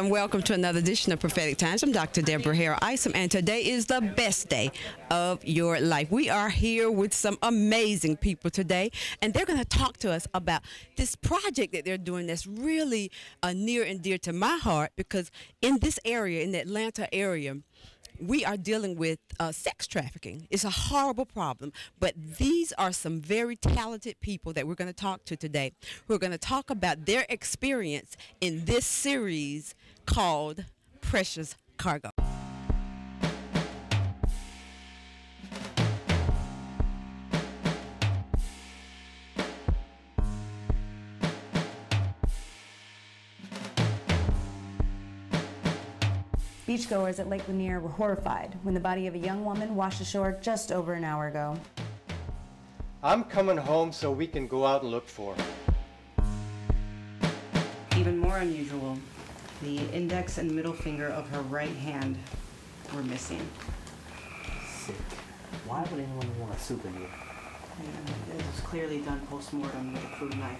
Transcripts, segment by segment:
and welcome to another edition of Prophetic Times. I'm Dr. Deborah Hare Isom, and today is the best day of your life. We are here with some amazing people today, and they're going to talk to us about this project that they're doing that's really near and dear to my heart, because in this area, in the Atlanta area, we are dealing with sex trafficking. It's a horrible problem, but these are some very talented people that we're going to talk to today, who are going to talk about their experience in this series called Precious Cargo. Beachgoers at Lake Lanier were horrified when the body of a young woman washed ashore just over an hour ago. I'm coming home so we can go out and look for her. Even more unusual, the index and middle finger of her right hand were missing. Sick. Why would anyone want a souvenir? And it was clearly done post-mortem with a food knife.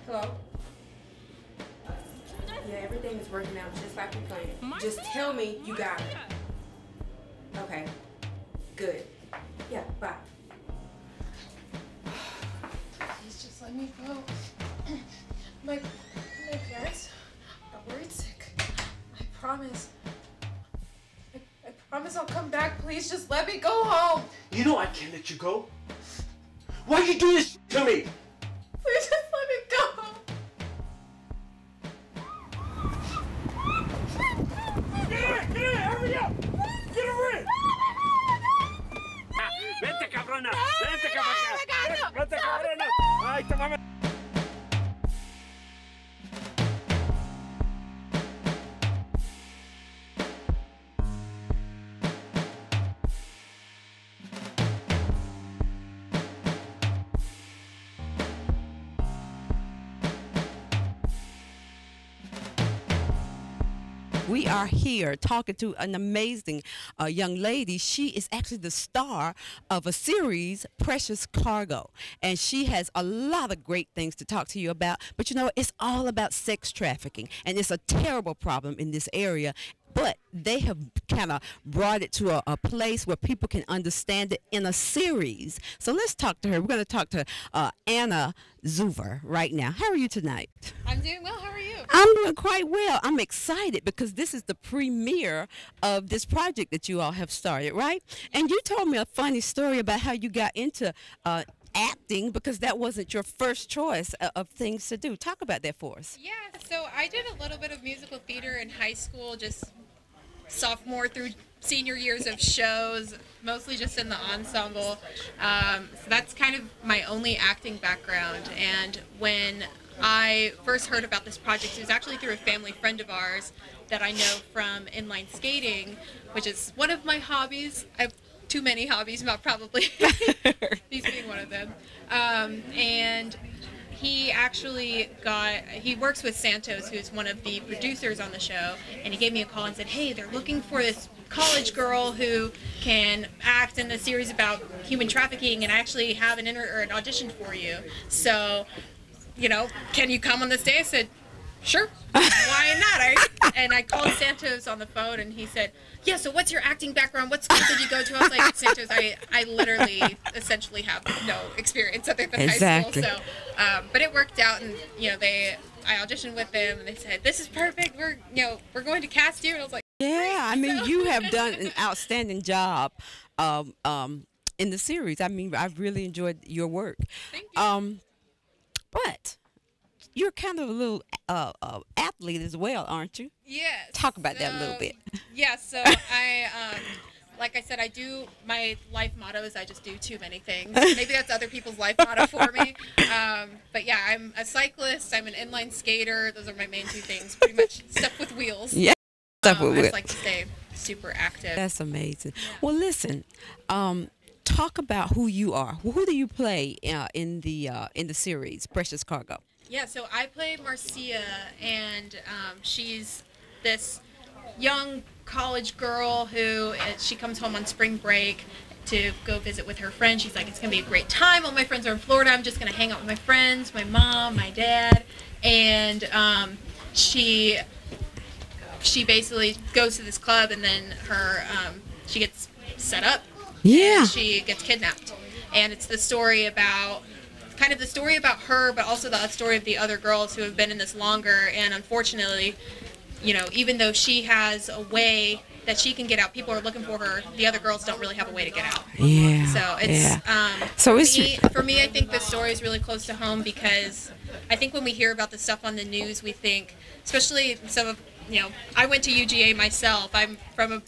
Hello? Yeah, everything is working out just like we planned. Just tell me you got it. Okay. Good. Yeah, bye. Please just let me go. My parents are worried sick. I promise. I promise I'll come back. Please just let me go home. You know I can't let you go. Why you do this to me? Please just let me go. Get in, hurry up! Get her in! Vente, cabrona! Vente, cabrona! Vente, cabrona! Ay, te mames! We are here talking to an amazing young lady. She is actually the star of a series, Precious Cargo, and she has a lot of great things to talk to you about. But you know, it's all about sex trafficking, and it's a terrible problem in this area. But they have kind of brought it to a place where people can understand it in a series. So let's talk to her. We're going to talk to Anna Zuver right now. How are you tonight? I'm doing well. How are you? I'm doing quite well. I'm excited because this is the premiere of this project that you all have started, right? And you told me a funny story about how you got into acting, because that wasn't your first choice of things to do. Talk about that for us. Yeah, so I did a little bit of musical theater in high school, just sophomore through senior years of shows, mostly just in the ensemble. So that's kind of my only acting background. And when I first heard about this project, it was actually through a family friend of ours that I know from inline skating, which is one of my hobbies. I have too many hobbies, probably. These being one of them. And he actually he works with Santos, who's one of the producers on the show, and he gave me a call and said, hey, they're looking for this college girl who can act in a series about human trafficking, and I actually have an audition for you. So, you know, can you come on this day? I said, sure, why not? And I called Santos on the phone, and he said, yeah, so what's your acting background? What school did you go to? I was like, Santos, I literally essentially have no experience other than high school. So, but it worked out, and, you know, I auditioned with them, and they said, this is perfect. We're going to cast you. And I was like, yeah, I mean, you have done an outstanding job in the series. I mean, I've really enjoyed your work. Thank you. But you're kind of a little athlete as well, aren't you? Yes. Talk about that a little bit. Yeah, so I, like I said, my life motto is I just do too many things. Maybe that's other people's life motto for me. But yeah, I'm a cyclist, I'm an inline skater. Those are my main two things, pretty much stuff with wheels. Yeah, stuff with I wheels. just like to stay super active. That's amazing. Yeah. Well, listen, talk about who you are. Who do you play in the series, Precious Cargo? Yeah, so I play Marcia, and she's this young college girl who she comes home on spring break to go visit with her friends. She's like, it's gonna be a great time. All my friends are in Florida. I'm just gonna hang out with my friends, my mom, my dad, and she basically goes to this club, and then she gets set up. Yeah. And she gets kidnapped, and it's the story about her, but also the story of the other girls who have been in this longer. And unfortunately, even though she has a way that she can get out, people are looking for her. The other girls don't really have a way to get out. Yeah. So it's for me, I think the story is really close to home, because I think when we hear about the stuff on the news, we think, especially some of, I went to UGA myself. I'm from a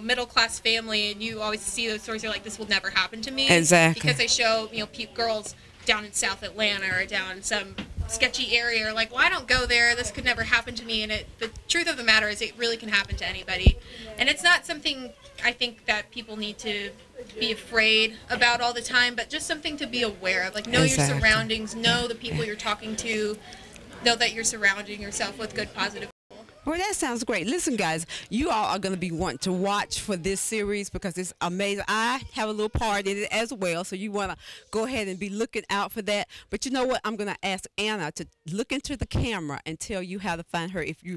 middle class family, and you always see those stories. You're like, this will never happen to me. Exactly. Because they show girls down in South Atlanta or down in some sketchy area, are like, well, I don't go there, this could never happen to me. And the truth of the matter is, it really can happen to anybody. And it's not something I think that people need to be afraid about all the time, but just something to be aware of. Like, know your surroundings, know the people you're talking to, know that you're surrounding yourself with good, positive people. Well, that sounds great. Listen, guys, you all are going to be wanting to watch for this series because it's amazing. I have a little part in it as well, so you want to go ahead and be looking out for that. But you know what? I'm going to ask Anna to look into the camera and tell you how to find her if you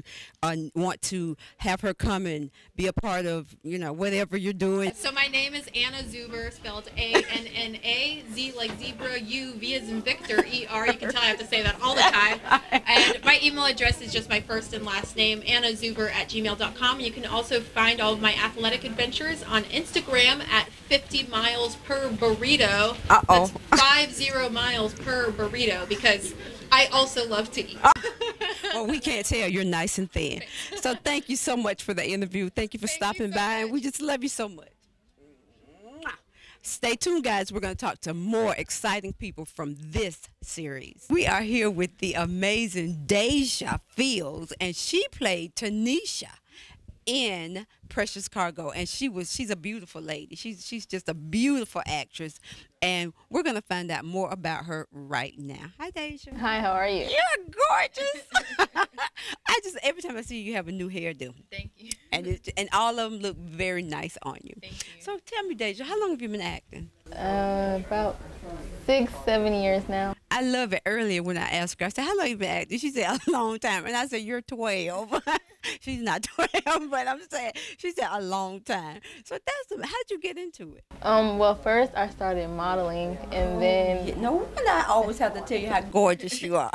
want to have her come and be a part of, whatever you're doing. So my name is Anna Zuber, spelled A-N-N-A, Z like zebra, U, V as in Victor, E-R. You can tell I have to say that all the time. And my email address is just my first and last name, annazuber@gmail.com. You can also find all of my athletic adventures on Instagram at 50 miles per burrito. Uh-oh. That's 50 miles per burrito, because I also love to eat. Well, we can't tell. You're nice and thin. So thank you so much for the interview. Thank you for stopping by, and we just love you so much. Stay tuned, guys. We're going to talk to more exciting people from this series. We are here with the amazing Deja Fields, and she played Tanisha in Precious Cargo, and she's a beautiful lady. She's just a beautiful actress, and we're going to find out more about her right now. Hi, Deja. Hi, how are you? You're gorgeous. Every time I see you, you have a new hairdo. Thank you. And all of them look very nice on you. Thank you. So tell me, Deja, how long have you been acting? About 6-7 years now. I love it. Earlier when I asked her, I said, how long have you been acting? She said, a long time. And I said, you're 12. She's not 12, but I'm saying, she said a long time. So how'd you get into it? Well, first I started modeling, and then... No wonder I always have to tell you how gorgeous you are.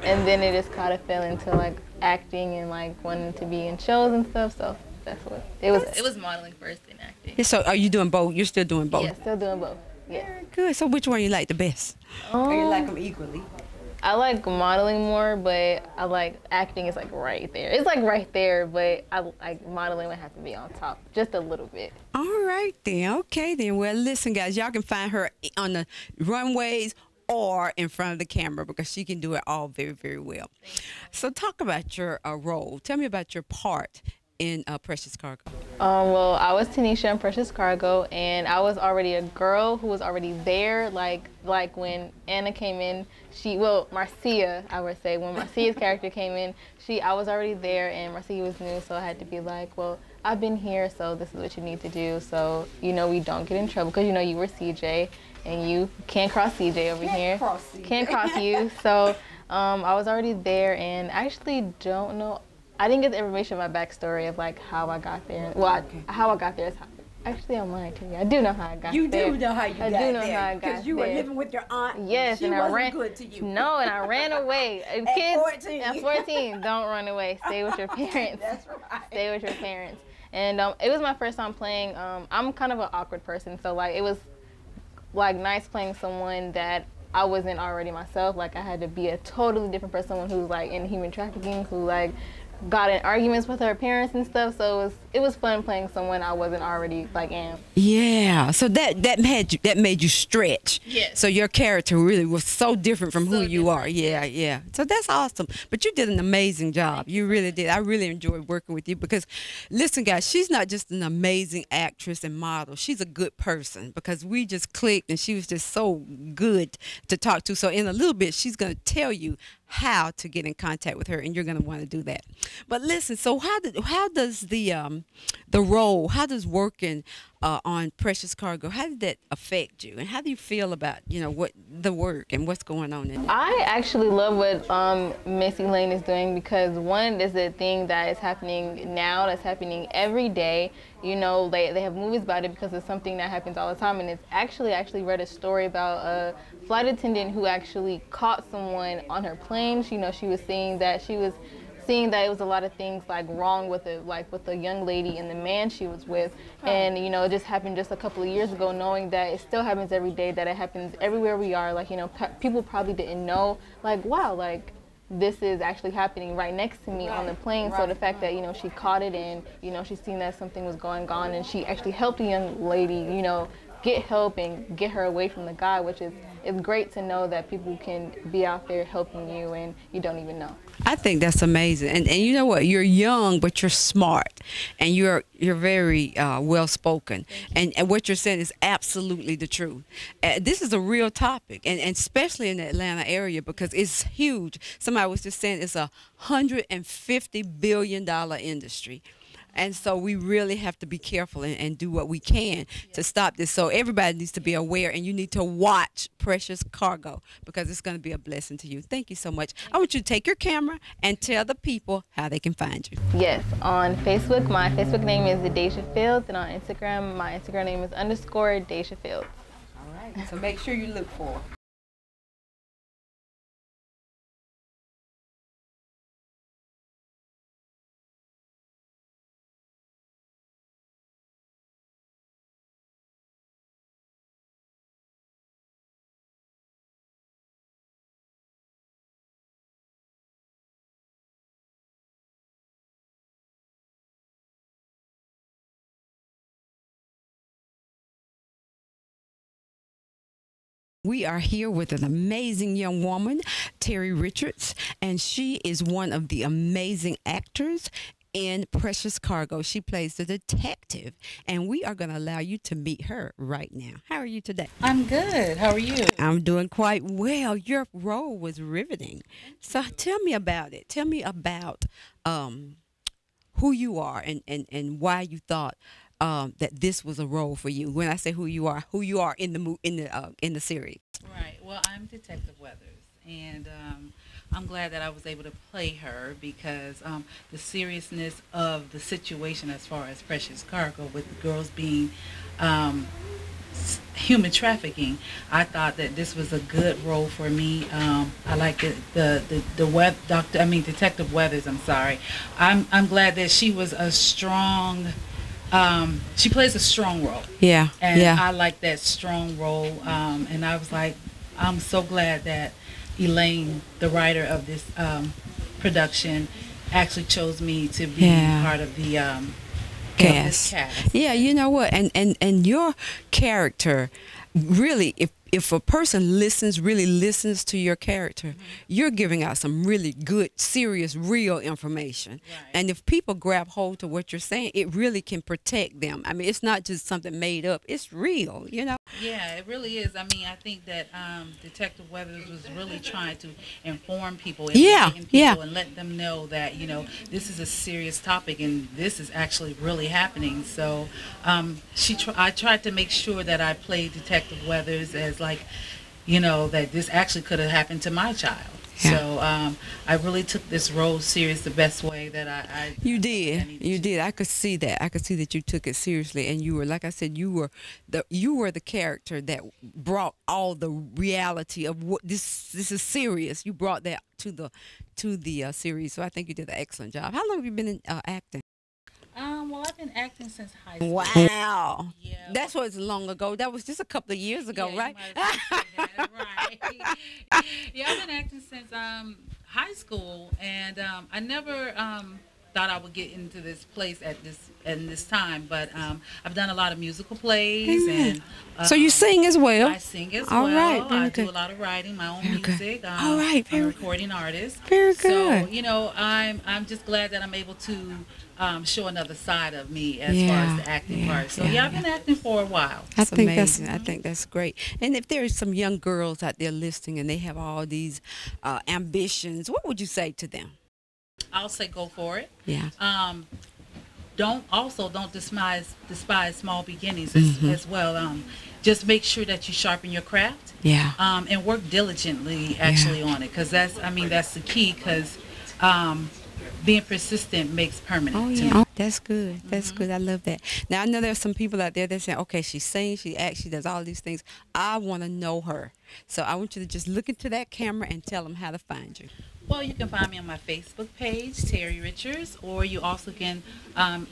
And then it just kind of fell into, like, acting and, like, wanting to be in shows and stuff, so that's what it was. It was modeling first, then acting. Yeah, so are you doing both? You're still doing both? Yeah, still doing both. Yeah. Very good. So which one you like the best? Or you like them equally? I like modeling more, but I like acting is like right there. It's like right there, but I like modeling would have to be on top just a little bit. All right then. Okay then. Well, listen, guys, y'all can find her on the runways or in front of the camera because she can do it all very, very well. So talk about your role. Tell me about your part in Precious Cargo. Well, I was Tanisha in Precious Cargo, and I was already a girl who was already there. Like when Anna came in, Marcia, I would say, when Marcia's character came in, I was already there, and Marcia was new, so I had to be like, well, I've been here, so this is what you need to do, so we don't get in trouble, because you were CJ, and you can't cross CJ over here. Can't cross you. So I was already there, and I actually don't know. I didn't get the information of my backstory of like how I got there. Well, how I got there is actually I'm lying to you. I do know how I got there. You do know how you got there. I do know how I got there. Because you were living with your aunt. Yes, she and I wasn't good to you. No, and I ran away. At 14. At 14, don't run away. Stay with your parents. That's right. Stay with your parents. And it was my first time playing. I'm kind of an awkward person, so like it was like nice playing someone that I wasn't already myself. Like I had to be a totally different person, someone who's like in human trafficking, who like got in arguments with her parents and stuff. So it was fun playing someone I wasn't already like am. Yeah. So that made you stretch. Yes. So your character really was so different from who you are. Yeah, yeah. So that's awesome. But you did an amazing job. You really did. I really enjoyed working with you because, listen, guys, she's not just an amazing actress and model. She's a good person because we just clicked and she was just so good to talk to. So in a little bit, she's going to tell you how to get in contact with her, and you're going to want to do that. But listen, so how does the role, how does working on Precious Cargo, how did that affect you, and how do you feel about what the work and what's going on in it? I actually love what Miss Elaine is doing, because one, is a thing that is happening now, that's happening every day. They have movies about it because it's something that happens all the time. And it's I actually read a story about a flight attendant who actually caught someone on her plane. She was seeing that it was a lot of things like wrong with it, like with the young lady and the man she was with. And it just happened just a couple of years ago, knowing that it still happens every day, that it happens everywhere we are. Like, people probably didn't know, like, wow, like, this is actually happening right next to me on the plane. So the fact that, she caught it, and, she's seen that something was going on, and she actually helped the young lady, get help and get her away from the guy, which is, it's great to know that people can be out there helping you and you don't even know. I think that's amazing. And you know what? You're young, but you're smart, and you're very well spoken. And what you're saying is absolutely the truth. This is a real topic, and especially in the Atlanta area, because it's huge. Somebody was just saying it's $150 billion industry. And so we really have to be careful and do what we can to stop this. So everybody needs to be aware, and you need to watch Precious Cargo, because it's going to be a blessing to you. Thank you so much. I want you to take your camera and tell the people how they can find you. Yes, on Facebook, my Facebook name is Deja Fields, and on Instagram, my Instagram name is _Deja Fields. All right, so make sure you look for her. We are here with an amazing young woman, Terry Richards, and she is one of the amazing actors in Precious Cargo. She plays the detective, and we are going to allow you to meet her right now. How are you today? I'm good. How are you? I'm doing quite well. Your role was riveting. So tell me about it. Tell me about who you are and why you thought that this was a role for you. When I say who you are in the series. Right. Well, I'm Detective Weathers, and I'm glad that I was able to play her, because the seriousness of the situation as far as Precious Cargo, with the girls being human trafficking, I thought that this was a good role for me. I like Detective Weathers. I'm sorry. I'm glad that she was a strong. She plays a strong role. Yeah. And yeah. I like that strong role. And I was like, I'm so glad that Elaine, the writer of this production, actually chose me to be part of the cast. Yeah, you know what? And your character, really, if a person really listens to your character, you're giving out some really good, serious, real information. Right. And if people grab hold to what you're saying, it really can protect them. I mean, it's not just something made up. It's real, Yeah, it really is. I mean, I think that Detective Weathers was really trying to inform people, and let them know that, this is a serious topic, and this is actually really happening. So I tried to make sure that I played Detective Weathers as that this actually could have happened to my child. Yeah. So I really took this role serious the best way that I You did. I could see that. I could see that you took it seriously, and you were, like I said, you were the character that brought all the reality of what this is serious. You brought that to the series. So I think you did an excellent job. How long have you been in acting? Well, I've been acting since high school. Wow. Yeah. That's what's long ago. That was just a couple of years ago, right? Right. Yeah, I've been acting since high school, and I never thought I would get into this place at this time, but I've done a lot of musical plays. Amen. And so you sing as well? I sing as well. Right, I do a lot of writing, my own music. All right, I'm a recording artist. Very good. So I'm just glad that I'm able to show another side of me as far as the acting part. So I've been acting for a while. I think that's great. And if there is some young girls out there listening and they have all these ambitions, what would you say to them? I'll say go for it. Yeah. Don't despise small beginnings as well. Just make sure that you sharpen your craft. Yeah. And work diligently actually on it, because that's the key, because being persistent makes permanent. Oh yeah, that's good. That's good. I love that. Now I know there's some people out there that say, okay, she sings, she acts, she does all these things. I want to know her. So I want you to just look into that camera and tell them how to find you. Well, you can find me on my Facebook page, Terry Richards, or you also can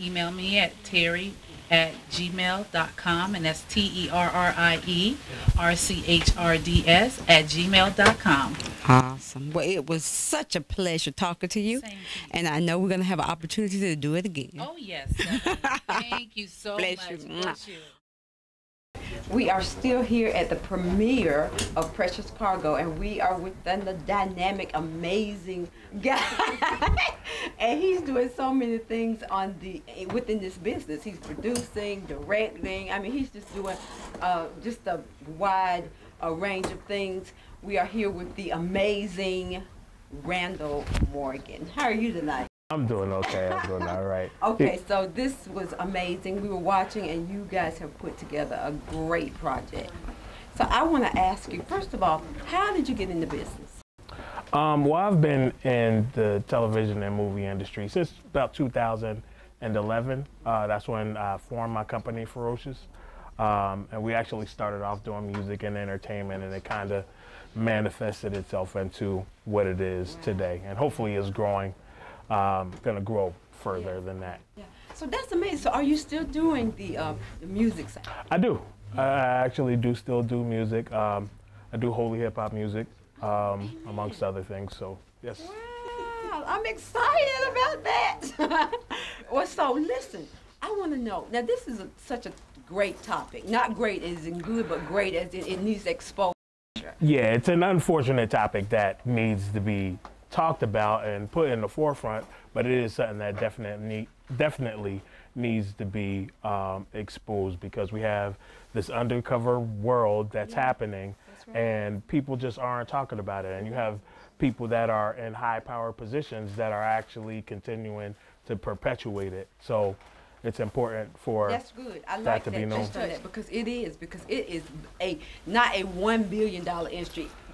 email me at terry@gmail.com, and that's TerrieRichards@gmail.com. Awesome. Well, it was such a pleasure talking to you. Same to you. And I know we're going to have an opportunity to do it again. Oh, yes. Thank you so Bless much. you. Bless you. We are still here at the premiere of Precious Cargo, and we are with the dynamic, amazing guy. And he's doing so many things within this business. He's producing, directing. I mean, he's just doing just a wide range of things. We are here with the amazing Randall Morgan. How are you tonight? I'm doing okay. I'm doing all right. Okay, so this was amazing. We were watching, and you guys have put together a great project. So I want to ask you, first of all, how did you get into business? Well, I've been in the television and movie industry since about 2011. That's when I formed my company, Ferocious. And we actually started off doing music and entertainment, and it kind of manifested itself into what it is today. And hopefully it's growing. Going to grow further than that. Yeah. So that's amazing. So are you still doing the music side? I do. I actually do still do music. I do holy hip hop music, amongst other things. So yes. Wow, I'm excited about that. Well, so listen, I want to know. Now this is such a great topic. Not great as in good, but great as in it needs exposure. Yeah, it's an unfortunate topic that needs to be talked about and put in the forefront, but it is something that definitely needs to be exposed, because we have this undercover world that's happening, and people just aren't talking about it. And you have people that are in high power positions that are actually continuing to perpetuate it. So it's important for that's good. I that like to that be known. because it is not a $1 billion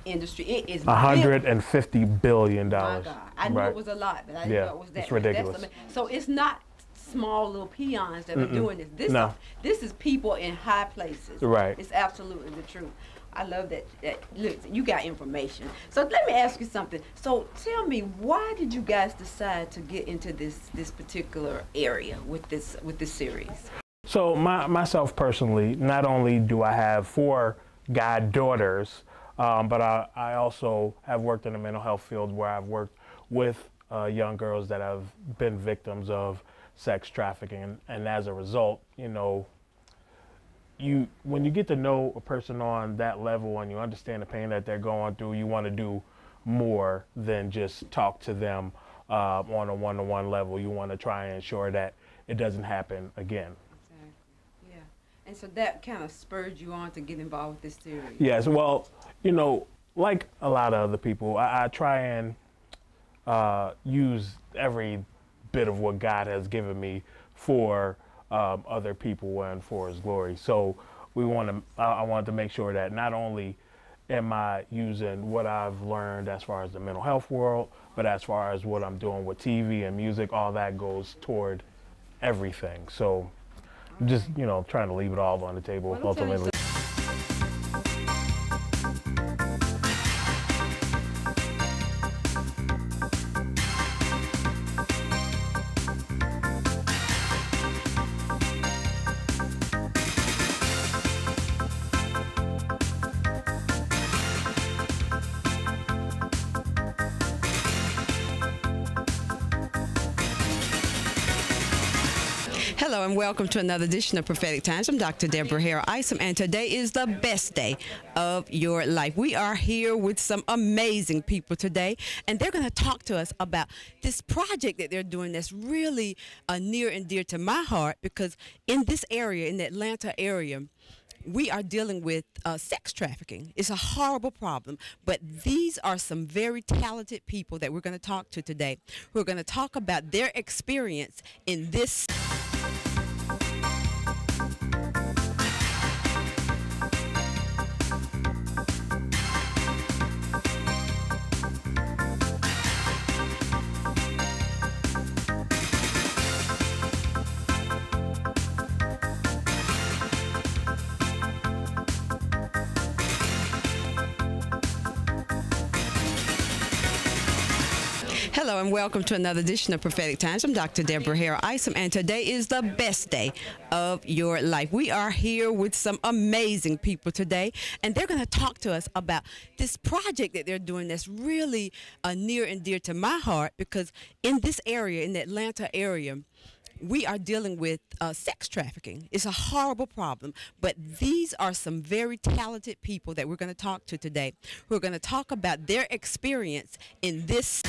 industry. It is $150 billion. My God. I knew it was a lot, but I didn't know it was that. It's ridiculous. So it's not small little peons that are doing this. This is people in high places. Right. It's absolutely the truth. I love that. Look, you got information. So let me ask you something. So tell me, why did you guys decide to get into this particular area with this series? So myself personally, not only do I have 4 goddaughters, but I also have worked in the mental health field, where I've worked with young girls that have been victims of sex trafficking. And as a result, you know, when you get to know a person on that level and you understand the pain that they're going through, you want to do more than just talk to them on a one-to-one level. You want to try and ensure that it doesn't happen again. Exactly. Yeah. And so that kind of spurred you on to get involved with this series. Yes. Well, you know, like a lot of other people, I try and use every bit of what God has given me for other people and for His glory. So I wanted to make sure that not only am I using what I've learned as far as the mental health world, but as far as what I'm doing with TV and music, all that goes toward everything. So I'm just, you know, trying to leave it all on the table ultimately. Hello, Hello and welcome to another edition of Prophetic Times. I'm Dr. Deborah Hare Isom, and today is the best day of your life. We are here with some amazing people today, and they're going to talk to us about this project that they're doing that's really near and dear to my heart, because in this area, in the Atlanta area, we are dealing with sex trafficking. It's a horrible problem, but these are some very talented people that we're going to talk to today, who are going to talk about their experience in this. Hello and welcome to another edition of Prophetic Times. I'm Dr. Deborah Hare Isom, and today is the best day of your life. We are here with some amazing people today, and they're going to talk to us about this project that they're doing that's really near and dear to my heart, because in this area, in the Atlanta area, we are dealing with sex trafficking. It's a horrible problem, but these are some very talented people that we're going to talk to today, who are going to talk about their experience in this.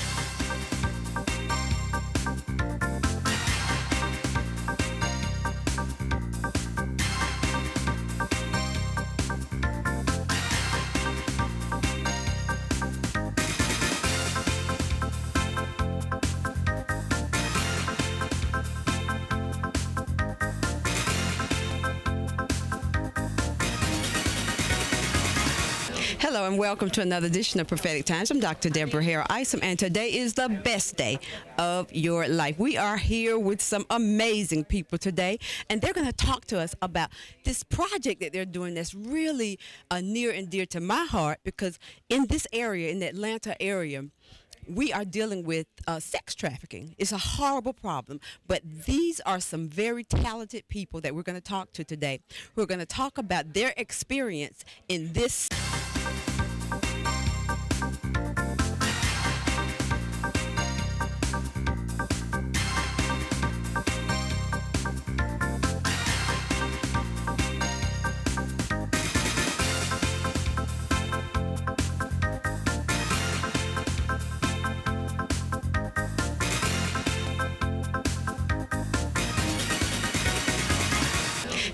Hello and welcome to another edition of Prophetic Times. I'm Dr. Deborah Hare Isom, and today is the best day of your life. We are here with some amazing people today, and they're going to talk to us about this project that they're doing that's really near and dear to my heart, because in this area, in the Atlanta area, we are dealing with sex trafficking. It's a horrible problem, but these are some very talented people that we're going to talk to today, who are going to talk about their experience in this.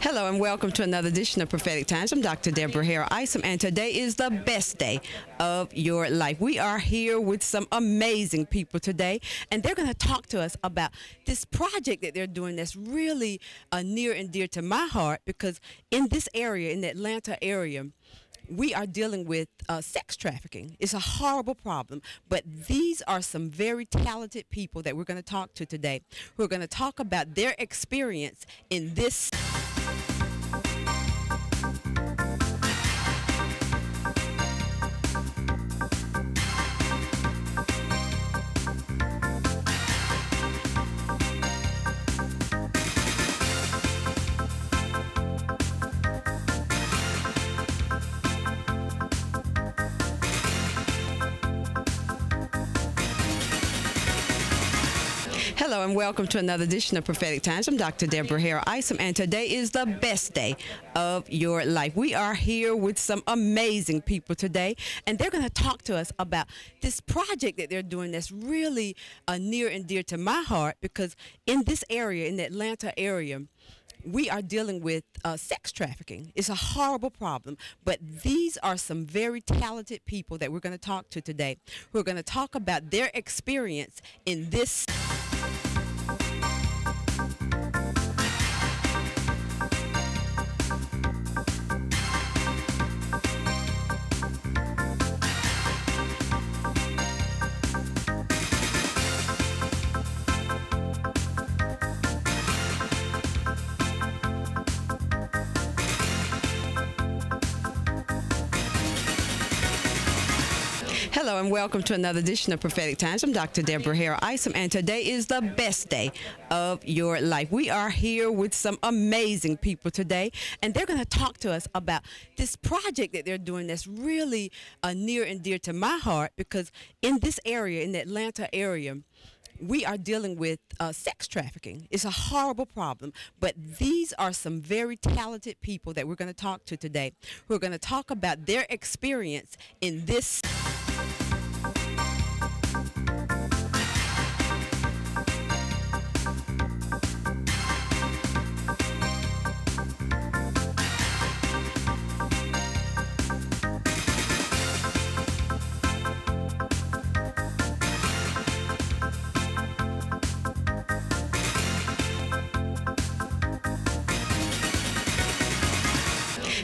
Hello and welcome to another edition of Prophetic Times. I'm Dr. Deborah Hare Isom, and today is the best day of your life. We are here with some amazing people today, and they're going to talk to us about this project that they're doing that's really near and dear to my heart, because in this area, in the Atlanta area, we are dealing with sex trafficking. It's a horrible problem, but these are some very talented people that we're going to talk to today, who are going to talk about their experience in this. Hello and welcome to another edition of Prophetic Times. I'm Dr. Deborah Hare Isom, and today is the best day of your life. We are here with some amazing people today, and they're going to talk to us about this project that they're doing that's really near and dear to my heart, because in this area, in the Atlanta area, we are dealing with sex trafficking. It's a horrible problem, but these are some very talented people that we're going to talk to today, who are going to talk about their experience in this. Hello and welcome to another edition of Prophetic Times. I'm Dr. Deborah Hare Isom, and today is the best day of your life. We are here with some amazing people today, and they're going to talk to us about this project that they're doing that's really near and dear to my heart, because in this area, in the Atlanta area, we are dealing with sex trafficking. It's a horrible problem, but these are some very talented people that we're going to talk to today who are going to talk about their experience in this.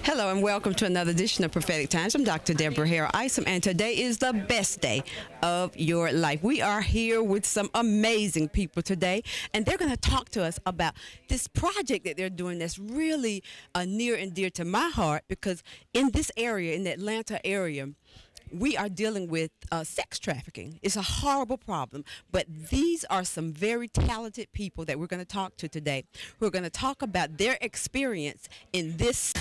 Hello and welcome to another edition of Prophetic Times. I'm Dr. Deborah Hare Isom, and today is the best day of your life. We are here with some amazing people today, and they're going to talk to us about this project that they're doing that's really near and dear to my heart, because in this area, in the Atlanta area, we are dealing with sex trafficking. It's a horrible problem, but these are some very talented people that we're going to talk to today who are going to talk about their experience in this.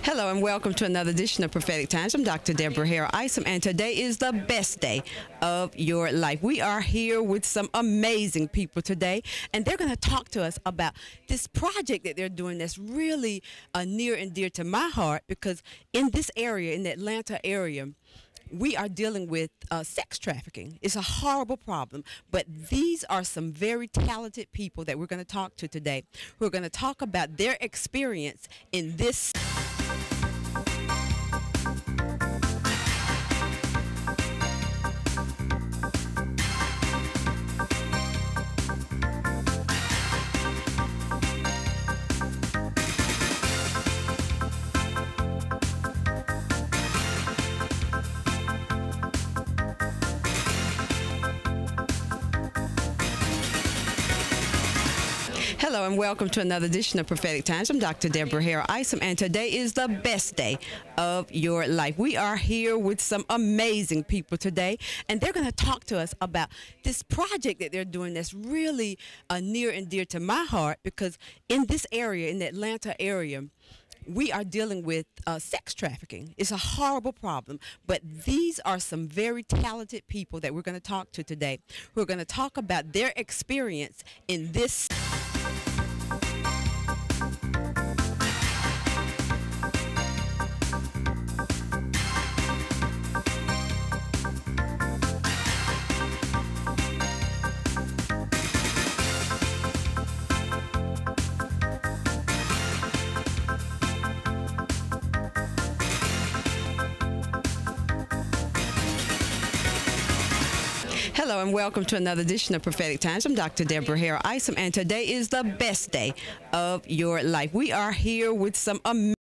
Hello and welcome to another edition of Prophetic Times. I'm Dr. Deborah Hare Isom, and today is the best day of your life. We are here with some amazing people today, and they're going to talk to us about this project that they're doing that's really near and dear to my heart, because in this area, in the Atlanta area, we are dealing with sex trafficking. It's a horrible problem, but these are some very talented people that we're going to talk to today who are going to talk about their experience in this. Hello and welcome to another edition of Prophetic Times. I'm Dr. Deborah Hare Isom, and today is the best day of your life. We are here with some amazing people today, and they're going to talk to us about this project that they're doing that's really near and dear to my heart, because in this area, in the Atlanta area, we are dealing with sex trafficking. It's a horrible problem, but these are some very talented people that we're going to talk to today who are going to talk about their experience in this. Hello and welcome to another edition of Prophetic Times. I'm Dr. Deborah Hare Isom, and today is the best day of your life. We are here with some amazing